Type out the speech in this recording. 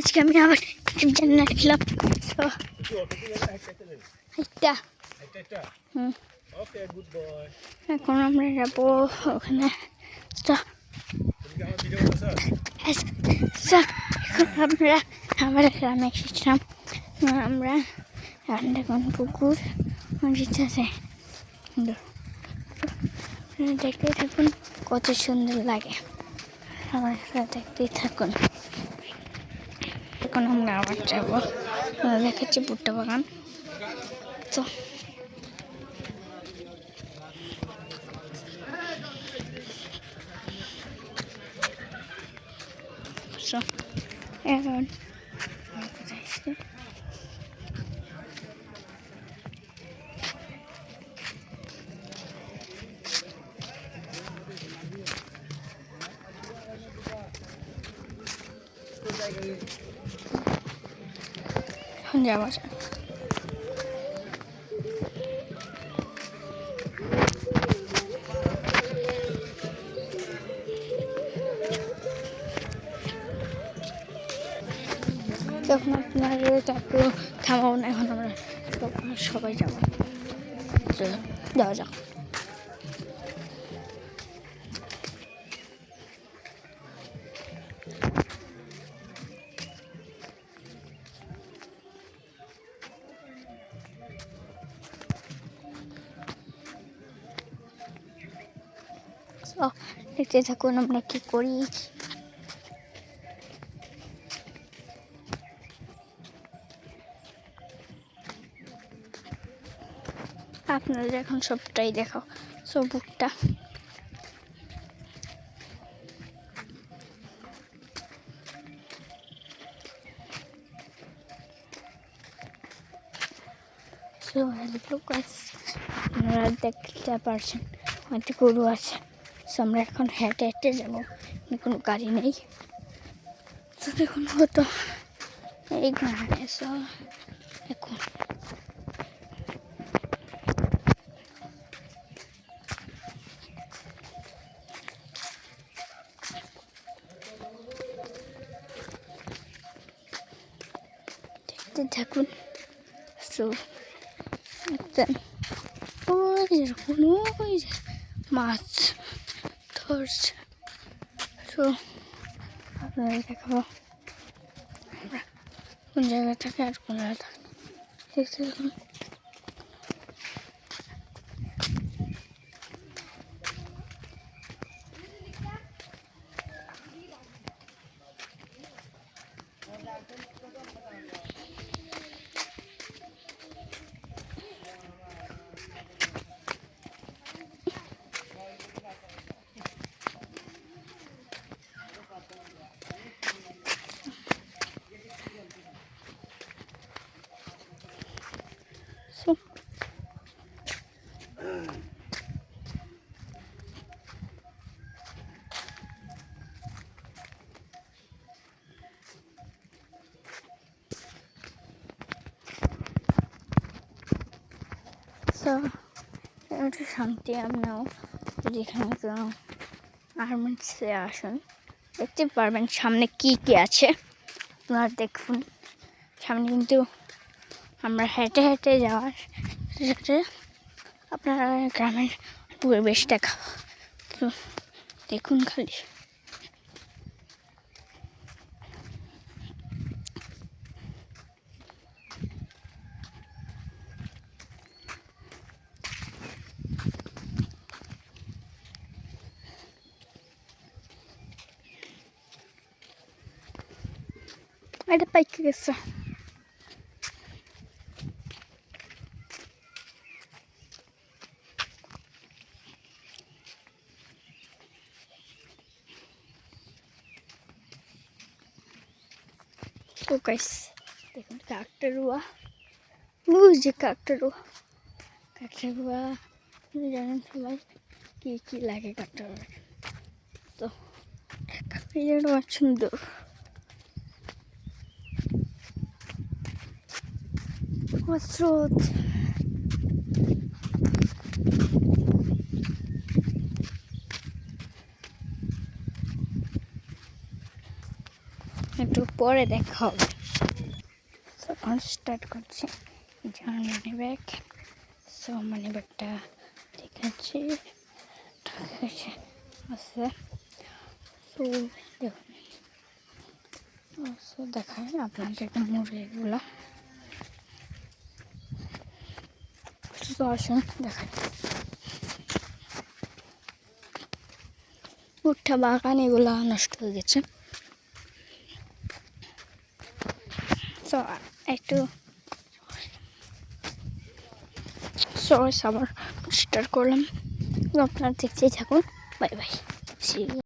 আজকে আমি আবার জান্নাত খেলাম তো এটা এখন আমরা যাবো ওখানে তো এখন আমরা আবার গ্রামে এসেছিলাম আমরা এখন পুকুর মাঝিতে আছে দেখতেই থাকুন কত সুন্দর লাগে আমার দেখতেই থাকুন এখন আমরা আবার যাবো দেখাচ্ছি ভুট্টা বাগান তো এখন যাওয়া যায় তখন আপনার একটু থামাবো না এখন আমরা সবাই যাবো যাওয়া যাক দেখতে থাকুন আমরা কি করি আপনাদের এখন সবটাই দেখাও সব বুকটা আপনারা দেখতে পারছেন একটা গরু আছে আমরা এখন হেঁটে হেঁটে যাবো কোনো গাড়ি নেই তো দেখুন হতো এই গ্রামে এখন দেখতে থাকুন তো ওই যে মাছ ধরছে তো আপনাদের দেখাবো আমরা কোন জায়গায় থাকে আর কোন জায়গায় থাকে দেখতে দেখুন তো একটু শান্তি আপনাও যেখানে কোনো গার্মেন্টসে আসুন দেখতে পারবেন সামনে কি কি আছে আপনারা দেখুন সামনে কিন্তু আমরা হেঁটে হেঁটে যাওয়ার সাথে আপনারা গ্রামের পরিবেশটা তো দেখুন খালি এটা পাইকে গেছে তো গাইস দেখুন কাকটারুয়া যে কাকটারুয়া জানেন সবাই কি কি লাগে কাকটারুয়া তো এই জায়গাটা সুন্দর স্রোত একটু পরে দেখা হবে। তখন স্টার্ট করছি। মানি ব্যাগ, সো মানি ব্যাগটা দেখাচ্ছি আছে। তো দেখুন, দেখায় আপনাকে একটা মুরগিগুলা। তো আসুন দেখায় ভুট্টা বাগান, এগুলা নষ্ট হয়ে গেছে। তো একটু সবাই আবার স্টার্ট করলাম। আপনারা দেখতেই থাকুন। Bye bye.